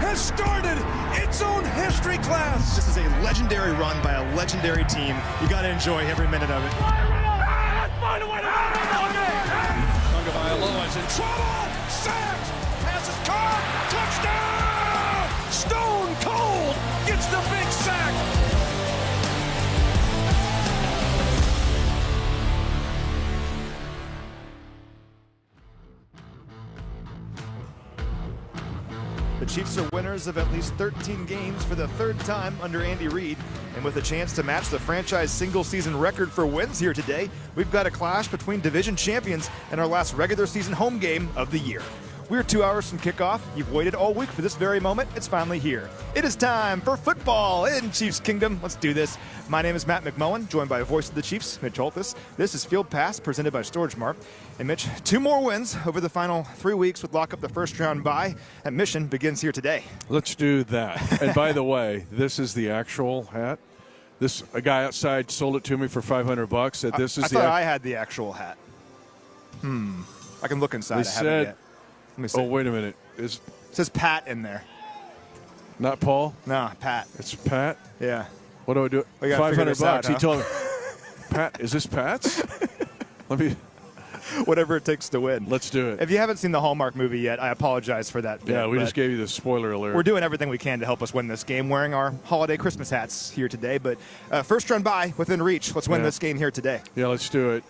has started its own history class. This is a legendary run by a legendary team. You got to enjoy every minute of it. Tagovailoa is in trouble. Sacked. Pass is caught. Touchdown. Stone Cold gets the big sack. The Chiefs are winners of at least 13 games for the third time under Andy Reid. And with a chance to match the franchise single-season record for wins here today, we've got a clash between division champions and our last regular season home game of the year. We're 2 hours from kickoff. You've waited all week for this very moment. It's finally here. It is time for football in Chiefs Kingdom. Let's do this. My name is Matt McMullen, joined by a voice of the Chiefs, Mitch Holthus. This is Field Pass, presented by Storage Mart. And Mitch, 2 more wins over the final 3 weeks would lock up the first round bye. And mission begins here today. Let's do that. And by the way, this is the actual hat. A guy outside sold it to me for $500. Said this is I thought I had the actual hat. I can look inside. I haven't yet. Let me see. Oh, wait a minute. It says Pat in there. Not Paul? No, Pat. It's Pat? Yeah. What do I do? We gotta figure this out, $500. He told me, Pat, is this Pat's? Let me. Whatever it takes to win. Let's do it. If you haven't seen the Hallmark movie yet, I apologize for that. Yeah, we just gave you the spoiler alert. We're doing everything we can to help us win this game, wearing our holiday Christmas hats here today. But first round bye within reach. Let's win this game here today. Yeah, let's do it.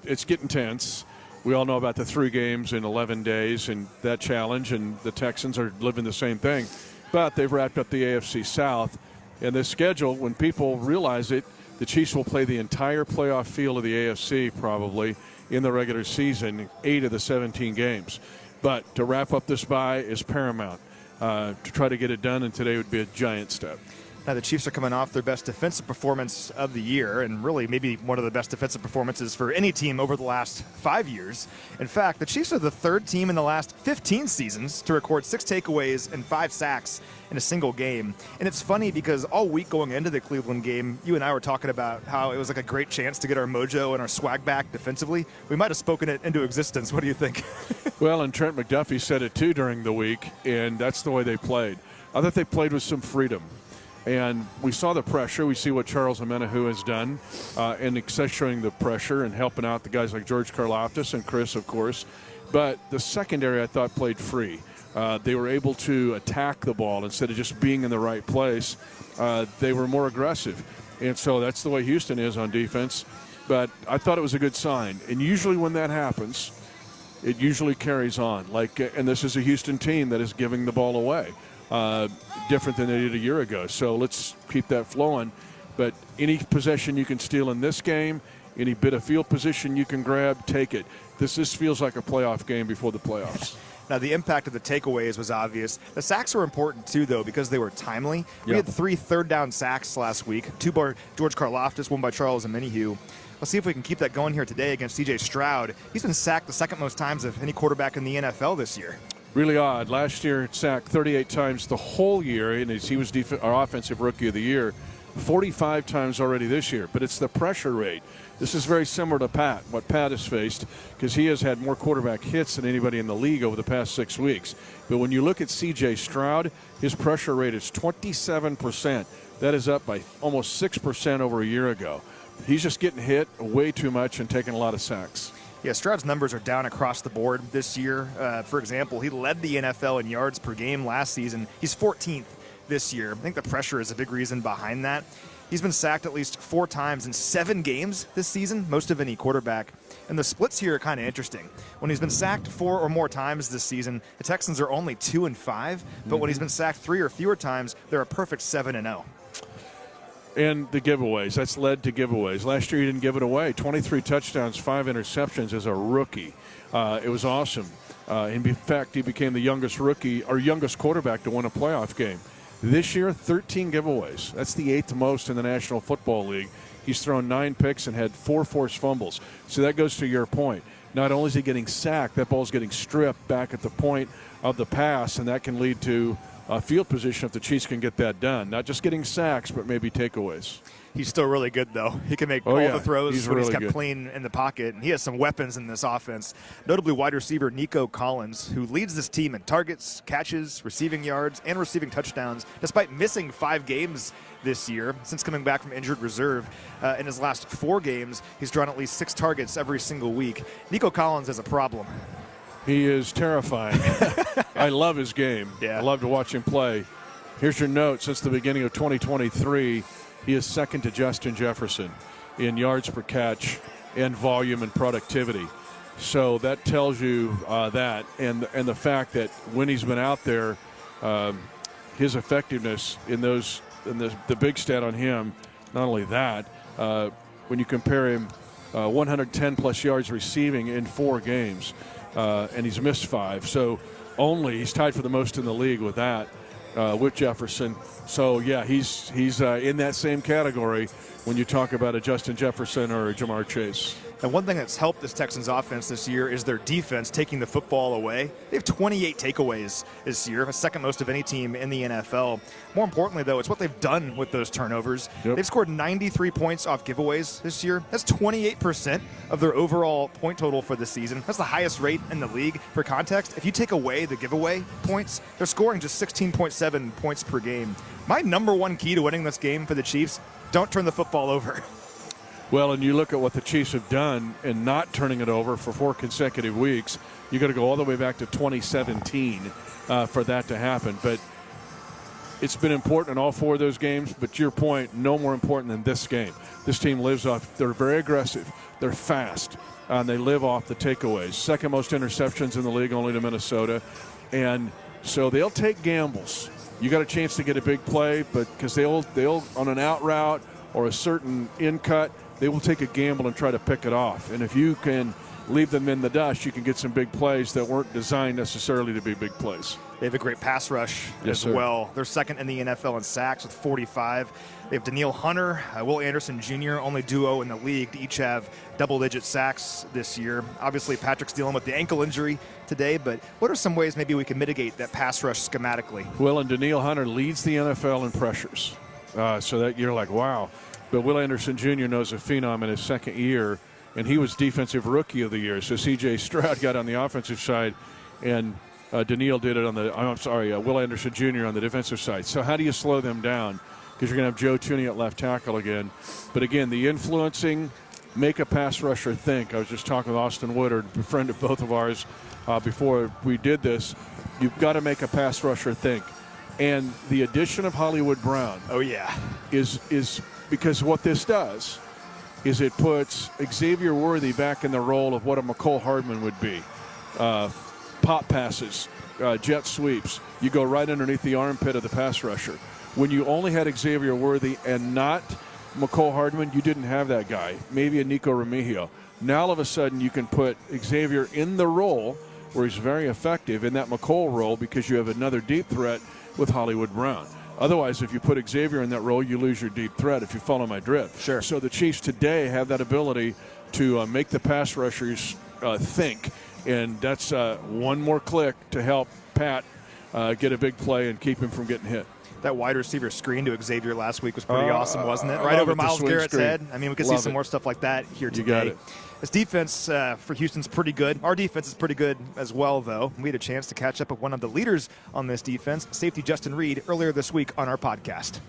It's getting tense. We all know about the 3 games in 11 days and that challenge, and the Texans are living the same thing. But they've wrapped up the AFC South. And this schedule, when people realize it, the Chiefs will play the entire playoff field of the AFC probably in the regular season, 8 of the 17 games. But to wrap up this bye is paramount. To try to get it done, and today would be a giant step. Now, the Chiefs are coming off their best defensive performance of the year, and really maybe one of the best defensive performances for any team over the last 5 years. In fact, the Chiefs are the 3rd team in the last 15 seasons to record 6 takeaways and 5 sacks in a single game. And it's funny because all week going into the Cleveland game, you and I were talking about how it was like a great chance to get our mojo and our swag back defensively. We might have spoken it into existence. What do you think? Well, and Trent McDuffie said it too during the week, and that's the way they played. I thought they played with some freedom. And we saw the pressure. We see what Charles Omenihu has done in accentuating the pressure and helping out the guys like George Karlaftis and Chris, of course. But the secondary, I thought, played free. They were able to attack the ball instead of just being in the right place. They were more aggressive. And so that's the way Houston is on defense. But I thought it was a good sign. And usually when that happens, it usually carries on. And this is a Houston team that is giving the ball away. Different than they did a year ago. So let's keep that flowing. But any possession you can steal in this game, any bit of field position you can grab, take it. This feels like a playoff game before the playoffs. Now, the impact of the takeaways was obvious. The sacks were important, too, though, because they were timely. We had 3 third-down sacks last week, 2 by George Karlaftis, 1 by Charles Omenihu. Let's see if we can keep that going here today against C.J. Stroud. He's been sacked the 2nd most times of any quarterback in the NFL this year. Really odd. Last year, sacked 38 times the whole year, and he was our offensive rookie of the year. 45 times already this year, but it's the pressure rate. This is very similar to what Pat has faced, because he has had more quarterback hits than anybody in the league over the past 6 weeks. But when you look at C.J. Stroud, his pressure rate is 27%. That is up by almost 6% over a year ago. He's just getting hit way too much and taking a lot of sacks. Yeah, Stroud's numbers are down across the board this year. For example, he led the NFL in yards per game last season. He's 14th this year. I think the pressure is a big reason behind that. He's been sacked at least 4 times in 7 games this season, most of any quarterback. And the splits here are kind of interesting. When he's been sacked 4 or more times this season, the Texans are only 2-5. But when he's been sacked 3 or fewer times, they're a perfect 7-0. And the giveaways. That's led to giveaways. Last year he didn't give it away. 23 touchdowns, 5 interceptions as a rookie. It was awesome. In fact, he became the youngest quarterback to win a playoff game. This year, 13 giveaways. That's the 8th most in the National Football League. He's thrown 9 picks and had 4 forced fumbles. So that goes to your point. Not only is he getting sacked, that ball's getting stripped back at the point of the pass, and that can lead to field position if the Chiefs can get that done. Not just getting sacks, but maybe takeaways. He's still really good, though. He can make all the throws he's when really he's kept good. clean in the pocket, and he has some weapons in this offense. Notably, wide receiver Nico Collins, who leads this team in targets, catches, receiving yards, and receiving touchdowns, despite missing 5 games this year since coming back from injured reserve. In his last 4 games, he's drawn at least 6 targets every single week. Nico Collins has a problem. He is terrifying. I love his game. Yeah. I love to watch him play. Here's your note. Since the beginning of 2023, he is second to Justin Jefferson in yards per catch and volume and productivity. So that tells you that, and the fact that when he's been out there, his effectiveness in those, and the big stat on him, not only that, when you compare him 110 plus yards receiving in 4 games, and he's missed 5. So he's tied for the most in the league with that, with Jefferson. So yeah, he's in that same category when you talk about a Justin Jefferson or a Jamar Chase. And one thing that's helped this Texans offense this year is their defense taking the football away. They have 28 takeaways this year, the second most of any team in the NFL. More importantly, though, it's what they've done with those turnovers. Yep. They've scored 93 points off giveaways this year. That's 28% of their overall point total for the season. That's the highest rate in the league. For context, if you take away the giveaway points, they're scoring just 16.7 points per game. My number one key to winning this game for the Chiefs, don't turn the football over. Well, and you look at what the Chiefs have done and not turning it over for 4 consecutive weeks. You got to go all the way back to 2017 for that to happen. But it's been important in all 4 of those games. But to your point, no more important than this game. This team lives off. They're very aggressive. They're fast. And they live off the takeaways. Second most interceptions in the league, only to Minnesota. And so they'll take gambles. You got a chance to get a big play, but because they'll on an out route or a certain in cut, they will take a gamble and try to pick it off. And if you can leave them in the dust, you can get some big plays that weren't designed necessarily to be big plays. They have a great pass rush as well. They're second in the NFL in sacks with 45. They have Danielle Hunter, Will Anderson Jr., only duo in the league to each have double-digit sacks this year. Obviously, Patrick's dealing with the ankle injury today, but what are some ways maybe we can mitigate that pass rush schematically? Well, and Danielle Hunter leads the NFL in pressures. So that you're like, wow. But Will Anderson Jr. knows a phenom in his second year, and he was Defensive Rookie of the Year. So C.J. Stroud got on the offensive side, and Danielle did it on the Will Anderson Jr. on the defensive side. So how do you slow them down? Because you're going to have Joe Thuney at left tackle again. But again, the influencing, make a pass rusher think. I was just talking with Austin Woodard, a friend of both of ours, before we did this. You've got to make a pass rusher think. And the addition of Hollywood Brown, is because what this does is it puts Xavier Worthy back in the role of what a McCole Hardman would be. Pop passes, jet sweeps. You go right underneath the armpit of the pass rusher. When you only had Xavier Worthy and not McCole Hardman, you didn't have that guy. Maybe a Nico Remigio. Now all of a sudden you can put Xavier in the role where he's very effective in that McCole role because you have another deep threat with Hollywood Brown. Otherwise, if you put Xavier in that role, you lose your deep threat, if you follow my drift. Sure. So the Chiefs today have that ability to make the pass rushers think, and that's one more click to help Pat get a big play and keep him from getting hit. That wide receiver screen to Xavier last week was pretty awesome, wasn't it? Right over Myles Garrett's head. I mean, we could see some more stuff like that here today. You got it. This defense for Houston's pretty good. Our defense is pretty good as well, though. We had a chance to catch up with one of the leaders on this defense, safety Justin Reid, earlier this week on our podcast.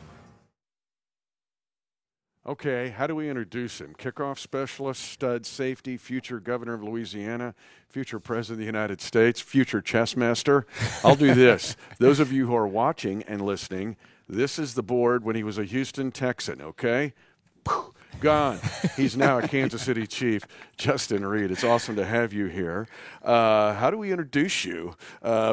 Okay, how do we introduce him? Kickoff specialist, stud safety, future governor of Louisiana, future president of the United States, future chess master. I'll do this. Those of you who are watching and listening, this is the board when he was a Houston Texan, okay? Gone. He's now a Kansas City Chief, Justin Reid. It's awesome to have you here. How do we introduce you?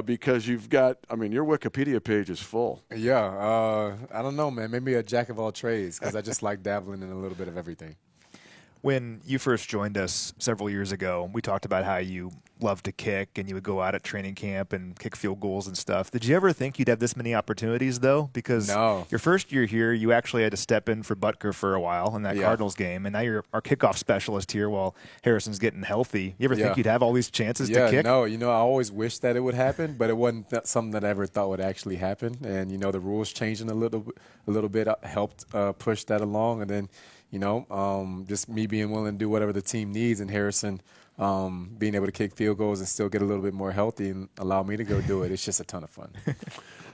Because you've got, your Wikipedia page is full. Yeah, I don't know, man. Maybe a jack of all trades because I just like dabbling in a little bit of everything. When you first joined us several years ago, we talked about how you love to kick and you would go out at training camp and kick field goals and stuff. Did you ever think you'd have this many opportunities, though? Because your first year here, you actually had to step in for Butker for a while in that Cardinals game, and now you're our kickoff specialist here while Harrison's getting healthy. You ever think you'd have all these chances to kick? No. I always wished that it would happen, but it wasn't something that I ever thought would actually happen. And, the rules changing a little bit helped push that along. And then, just me being willing to do whatever the team needs, and Harrison being able to kick field goals and still get a little bit more healthy and allow me to go do it. It's just a ton of fun.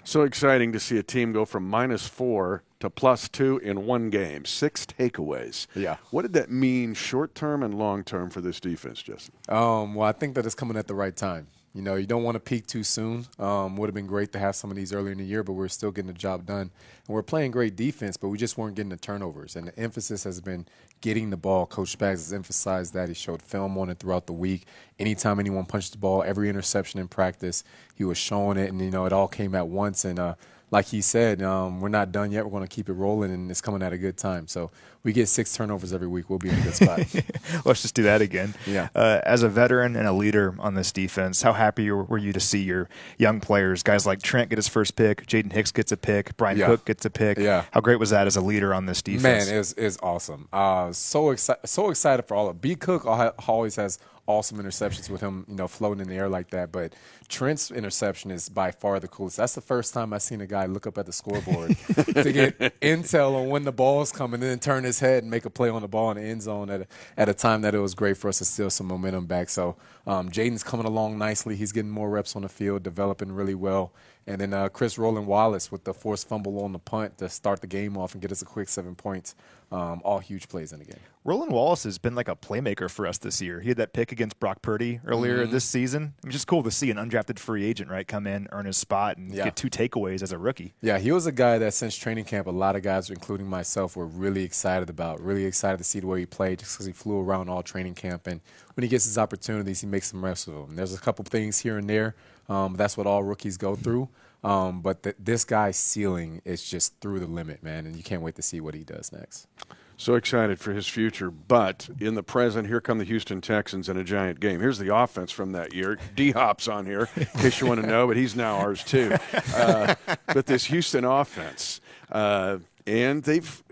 So exciting to see a team go from -4 to +2 in one game, 6 takeaways. Yeah. What did that mean short-term and long-term for this defense, Justin? Well, I think that it's coming at the right time. You don't want to peak too soon. Would have been great to have some of these earlier in the year, but we're still getting the job done. And we're playing great defense, but we just weren't getting the turnovers. And the emphasis has been getting the ball. Coach Spags has emphasized that. He showed film on it throughout the week. Anytime anyone punched the ball, every interception in practice, he was showing it. And, it all came at once. And like he said, we're not done yet. We're going to keep it rolling, and it's coming at a good time. So we get 6 turnovers every week. We'll be in a good spot. Let's just do that again. Yeah. As a veteran and a leader on this defense, how happy were you to see your young players, guys like Trent get his first pick, Jaden Hicks gets a pick, Brian Cook gets a pick? Yeah. How great was that as a leader on this defense? Man, it's awesome. So excited for all of it. B. Cook always has awesome interceptions with him, floating in the air like that. But Trent's interception is by far the coolest. That's the first time I've seen a guy look up at the scoreboard to get intel on when the ball's coming, and then turn his head and make a play on the ball in the end zone at a time that it was great for us to steal some momentum back. So Jaden's coming along nicely. He's getting more reps on the field, developing really well. And then Chris Roland Wallace with the forced fumble on the punt to start the game off and get us a quick 7 points. All huge plays in the game. Roland Wallace has been like a playmaker for us this year. He had that pick against Brock Purdy earlier this season. It's just cool to see an undrafted free agent, right, come in, earn his spot, and get 2 takeaways as a rookie. Yeah, he was a guy that since training camp, a lot of guys, including myself, were really excited about, really excited to see the way he played just because he flew around all training camp. And when he gets his opportunities, he makes some reps with them. There's a couple things here and there. That's what all rookies go through. But this guy's ceiling is just through the limit, man, and you can't wait to see what he does next. So excited for his future. But in the present, here come the Houston Texans in a giant game. Here's the offense from that year. D-Hop's on here, in case you want to know, but he's now ours too. But this Houston offense, and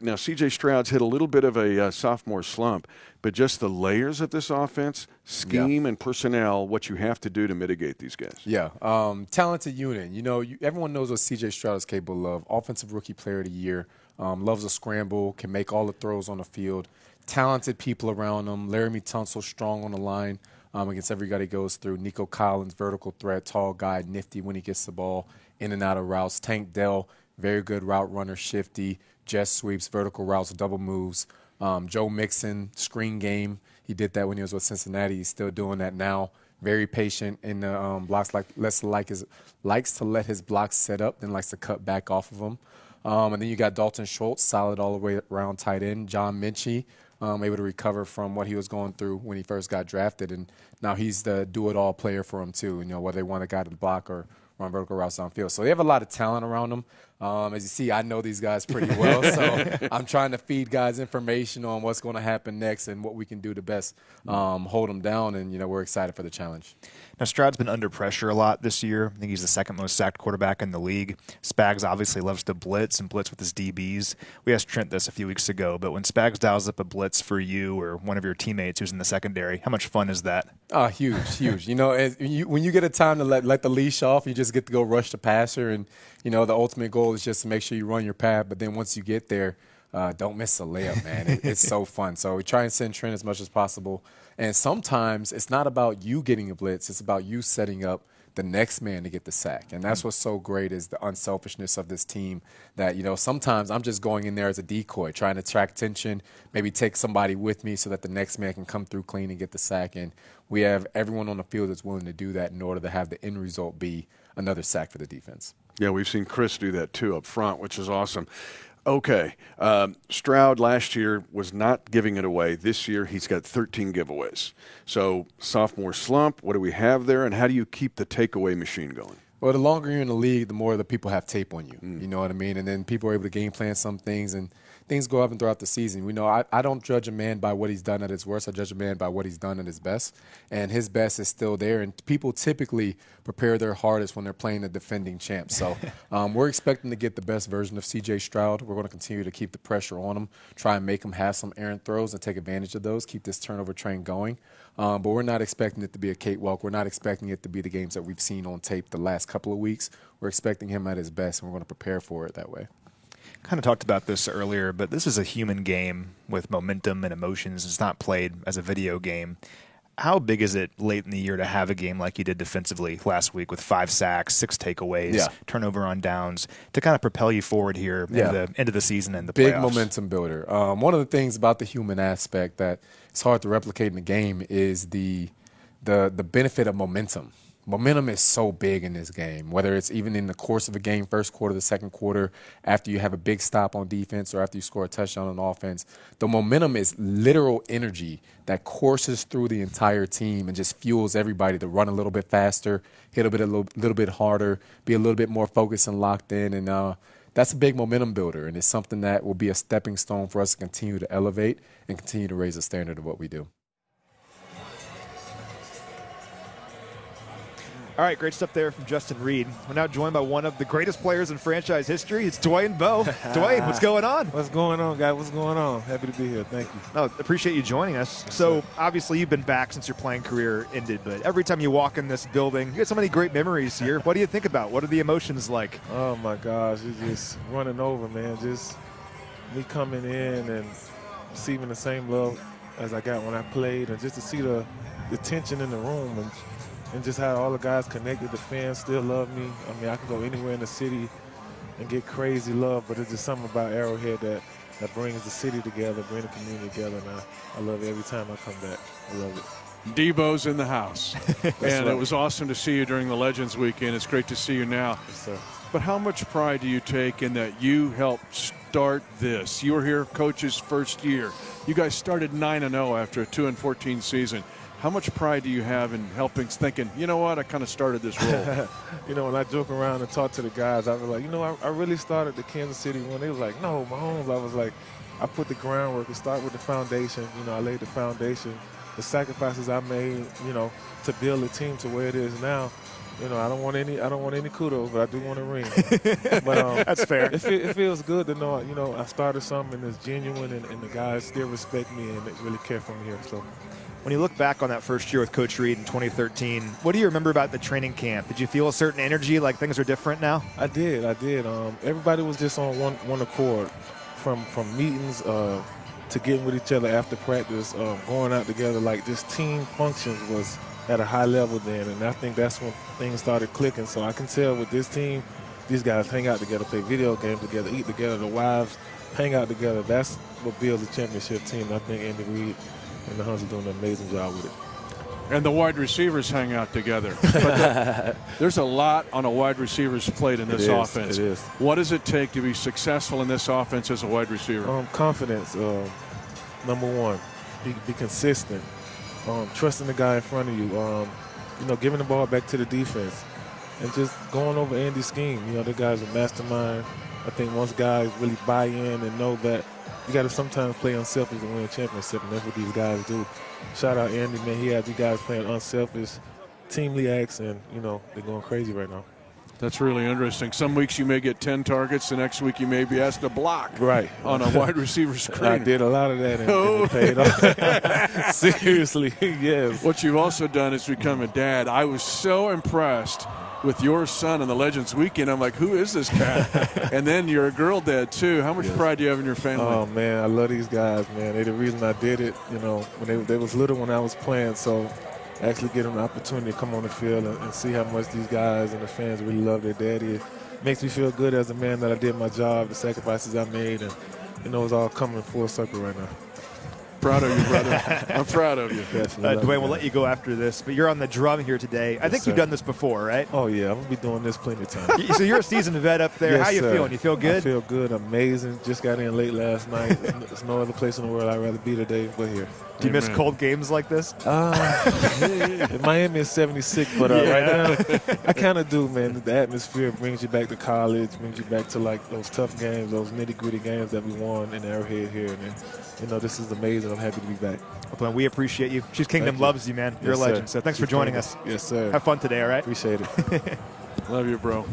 now C.J. Stroud's hit a little bit of a sophomore slump, but just the layers of this offense, scheme and personnel, what you have to do to mitigate these guys. Yeah, talented unit. Everyone knows what C.J. Stroud is capable of. Offensive Rookie Player of the Year. Loves a scramble, can make all the throws on the field. Talented people around him. Laramie Tunsil, strong on the line against every guy he goes through. Nico Collins, vertical threat, tall guy, nifty when he gets the ball, in and out of routes. Tank Dell, very good route runner, shifty, jet sweeps, vertical routes, double moves. Joe Mixon, screen game. He did that when he was with Cincinnati. He's still doing that now. Very patient in the blocks, likes to let his blocks set up, then likes to cut back off of them. And then you got Dalton Schultz, solid all the way around tight end. John Minchie, able to recover from what he was going through when he first got drafted. And now he's the do-it-all player for him, too, whether they want a guy to block or run vertical routes downfield. So they have a lot of talent around them. As you see, I know these guys pretty well, so I'm trying to feed guys information on what's going to happen next and what we can do to best hold them down, and, we're excited for the challenge. Now, Stroud's been under pressure a lot this year. I think he's the second most sacked quarterback in the league. Spags obviously loves to blitz and blitz with his DBs. We asked Trent this a few weeks ago, but when Spags dials up a blitz for you or one of your teammates who's in the secondary, how much fun is that? Huge. When you get a time to let the leash off, you just get to go rush the passer, and, the ultimate goal is just to make sure you run your path. But then once you get there, don't miss a layup, man. It's so fun. So we try and send Trent as much as possible. And sometimes it's not about you getting a blitz. It's about you setting up the next man to get the sack. And that's what's so great is the unselfishness of this team that, sometimes I'm just going in there as a decoy, trying to attract attention, maybe take somebody with me so that the next man can come through clean and get the sack. And we have everyone on the field that's willing to do that in order to have the end result be another sack for the defense. Yeah, we've seen Chris do that too up front, which is awesome. Okay, Stroud last year was not giving it away. This year he's got 13 giveaways. So sophomore slump, what do we have there, and how do you keep the takeaway machine going? Well, the longer you're in the league, the more the people have tape on you. You know what I mean? And then people are able to game plan some things and things go up and throughout the season. We know I don't judge a man by what he's done at his worst. I judge a man by what he's done at his best, and his best is still there. And people typically prepare their hardest when they're playing the defending champ. So we're expecting to get the best version of C.J. Stroud. We're going to continue to keep the pressure on him, try and make him have some errant throws and take advantage of those, keep this turnover train going. But we're not expecting it to be a cakewalk. We're not expecting it to be the games that we've seen on tape the last couple of weeks. We're expecting him at his best, and we're going to prepare for it that way. Kind of talked about this earlier, but this is a human game with momentum and emotions. It's not played as a video game. How big is it late in the year to have a game like you did defensively last week with 5 sacks, 6 takeaways, turnover on downs, to kind of propel you forward here into the end of the season and the big playoffs? Momentum builder. One of the things about the human aspect that it's hard to replicate in the game is the benefit of momentum. Momentum is so big in this game, whether it's even in the course of a game, first quarter, the second quarter, after you have a big stop on defense or after you score a touchdown on offense. The momentum is literal energy that courses through the entire team and just fuels everybody to run a little bit faster, hit a little bit harder, be a little bit more focused and locked in. And that's a big momentum builder, and it's something that will be a stepping stone for us to continue to elevate and continue to raise the standard of what we do. All right, great stuff there from Justin Reid. We're now joined by one of the greatest players in franchise history. It's Dwayne Bowe. Dwayne, what's going on? What's going on, guys? What's going on? Happy to be here. Thank you. No, appreciate you joining us. So, obviously, you've been back since your playing career ended, but every time you walk in this building, you get so many great memories here. What do you think about? What are the emotions like? Oh, my gosh. It's just running over, man. Just me coming in and receiving the same love as I got when I played, and just to see the tension in the room and just how all the guys connected. The fans still love me. I mean, I can go anywhere in the city and get crazy love, but it's just something about Arrowhead that brings the city together, brings the community together, and I love it every time I come back. I love it. Debo's in the house. And it was awesome to see you during the Legends Weekend. It's great to see you now. Yes, sir. But how much pride do you take in that you helped start this? You were here coach's first year. You guys started 9-0 after a 2-14 season. How much pride do you have in helping, thinking, you know what, I kind of started this role? You know, when I joke around and talk to the guys, I was like, you know, I really started the Kansas City one. They was like, no, Mahomes. I was like, I put the groundwork and start with the foundation. You know, I laid the foundation, the sacrifices I made, you know, to build a team to where it is now. You know, I don't want any kudos, but I do want a ring. But that's fair. It feels good to know, you know, I started something that's genuine and the guys still respect me and they really care for me here. So. When you look back on that first year with Coach Reid in 2013, what do you remember about the training camp? Did you feel a certain energy, like things are different now? I did. Everybody was just on one accord, from meetings to getting with each other after practice, going out together. Like, just team functions was at a high level then, and I think that's when things started clicking. So I can tell with this team, these guys hang out together, play video games together, eat together, the wives hang out together. That's what builds a championship team. And I think Andy Reid and the Huns are doing an amazing job with it. And the wide receivers hang out together. But there's a lot on a wide receiver's plate in this offense. It is. What does it take to be successful in this offense as a wide receiver? Confidence, number one. Be consistent. Trusting the guy in front of you. You know, giving the ball back to the defense. And just going over Andy's scheme. You know, the guy's a mastermind. I think once guys really buy in and know that you got to sometimes play unselfish to win a championship, and that's what these guys do. Shout out Andy, man. He had you guys playing unselfish, teamly acts, and, you know, they're going crazy right now. That's really interesting. Some weeks you may get 10 targets. The next week you may be asked to block on a wide receiver screen. I did a lot of that, and it paid off. Seriously, yes. What you've also done is become a dad. I was so impressed with your son on the Legends Weekend. I'm like, who is this guy? And then you're a girl dad, too. How much pride do you have in your family? Oh, man, I love these guys, man. They're the reason I did it, you know, when they was little when I was playing. So actually get an opportunity to come on the field and see how much these guys and the fans really love their daddy. It makes me feel good as a man that I did my job, the sacrifices I made, and, you know, it's all coming full circle right now. Proud of you, brother. I'm proud of you. Dwayne, we'll let you go after this, but you're on the drum here today. I think you've done this before, right? Oh, yeah. I'm going to be doing this plenty of times. So you're a seasoned vet up there. Yes, How you sir. feeling? You feel good? I feel good. Amazing. Just got in late last night. There's no other place in the world I'd rather be today but here. Do you miss cold games like this? In Miami is 76, but right now I kind of do, man. The atmosphere brings you back to college, brings you back to like those tough games, those nitty-gritty games that we won in Arrowhead here. And this is amazing. I'm happy to be back. Well, we appreciate you. Chiefs Kingdom loves you, man. You're Yes, a legend. sir. So thanks for joining us. Yes, sir. Have fun today, all right? Appreciate it. Love you, bro.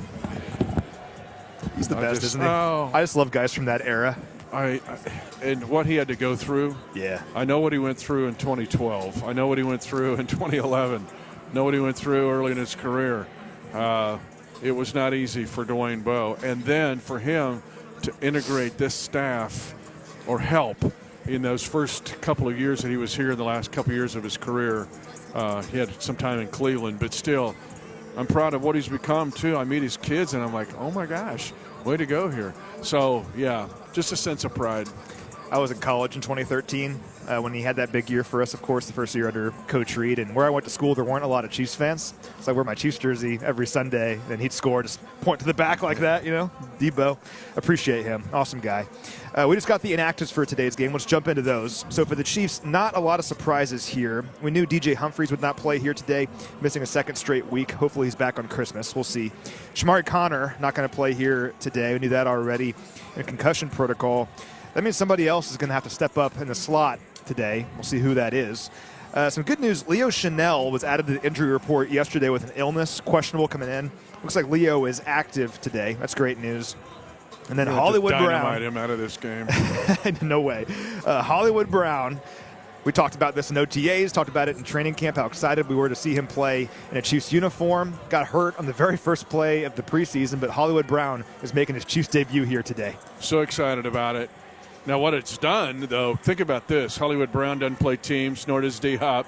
He's the best, isn't he? Oh. I just love guys from that era. And what he had to go through. Yeah. I know what he went through in 2012. I know what he went through in 2011. I know what he went through early in his career. It was not easy for Dwayne Bowe. And then for him to integrate this staff or help in those first couple of years that he was here in the last couple of years of his career. He had some time in Cleveland, but still, I'm proud of what he's become, too. I meet his kids, and I'm like, oh, my gosh, way to go here. So, yeah, just a sense of pride. I was in college in 2013 when he had that big year for us, of course, the first year under Coach Reed. And where I went to school, there weren't a lot of Chiefs fans. So I wear my Chiefs jersey every Sunday, and he'd score, just point to the back like that, Debo. Appreciate him. Awesome guy. We just got the inactives for today's game. Let's jump into those. So for the Chiefs, not a lot of surprises here. We knew DJ Humphries would not play here today, missing a second straight week. Hopefully he's back on Christmas. We'll see. Shamari Connor not going to play here today. We knew that already. In concussion protocol. That means somebody else is going to have to step up in the slot today. We'll see who that is. Some good news. Leo Chanel was added to the injury report yesterday with an illness, questionable coming in. Looks like Leo is active today. That's great news. And then Hollywood Brown. Dynamite him out of this game. No way. Hollywood Brown. We talked about this in OTAs, talked about it in training camp, how excited we were to see him play in a Chiefs uniform. Got hurt on the very first play of the preseason, but Hollywood Brown is making his Chiefs debut here today. So excited about it. Now, what it's done, though, think about this. Hollywood Brown doesn't play teams, nor does D-Hop.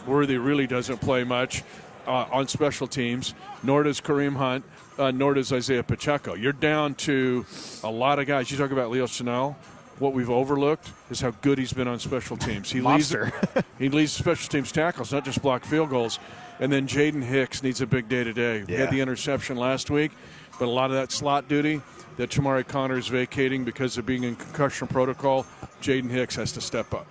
Worthy really doesn't play much on special teams, nor does Kareem Hunt, nor does Isaiah Pacheco. You're down to a lot of guys. You talk about Leo Chanel. What we've overlooked is how good he's been on special teams. He leads special teams tackles, not just block field goals. And then Jaden Hicks needs a big day today. He had the interception last week, but a lot of that slot duty that Shamari Connor is vacating because of being in concussion protocol, Jaden Hicks has to step up.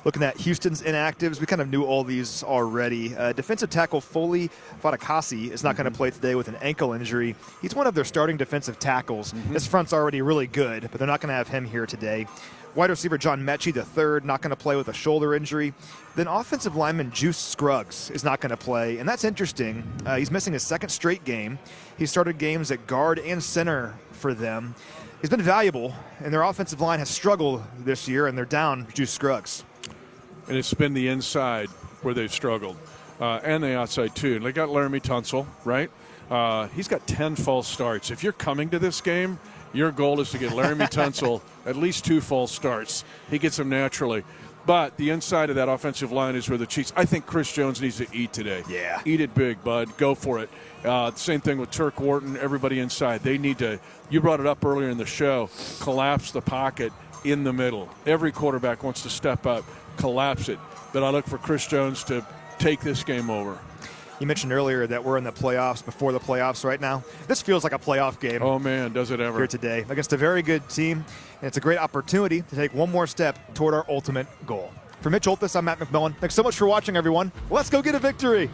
Looking at Houston's inactives, we kind of knew all these already. Defensive tackle Foley Fatukasi is not going to play today with an ankle injury. He's one of their starting defensive tackles. His front's already really good, but they're not going to have him here today. Wide receiver John Mechie III not going to play with a shoulder injury. Then offensive lineman Juice Scruggs is not going to play, and that's interesting. He's missing his second straight game. He started games at guard and center for them. He's been valuable, and their offensive line has struggled this year, and they're down Juice Scruggs. And it's been the inside where they've struggled, and the outside too. And they got Laramie Tunsil, right? He's got 10 false starts. If you're coming to this game, your goal is to get Laramie Tunsil at least 2 false starts. He gets them naturally. But the inside of that offensive line is where the Chiefs. I think Chris Jones needs to eat today. Yeah. Eat it big, bud. Go for it. Same thing with Turk Wharton, everybody inside. They need to, you brought it up earlier in the show, collapse the pocket in the middle. Every quarterback wants to step up, collapse it. But I look for Chris Jones to take this game over. You mentioned earlier that we're in the playoffs, before the playoffs right now. This feels like a playoff game. Oh, man, does it ever. Here today against a very good team. And it's a great opportunity to take one more step toward our ultimate goal. For Mitch Oltis, I'm Matt McMillan. Thanks so much for watching, everyone. Let's go get a victory.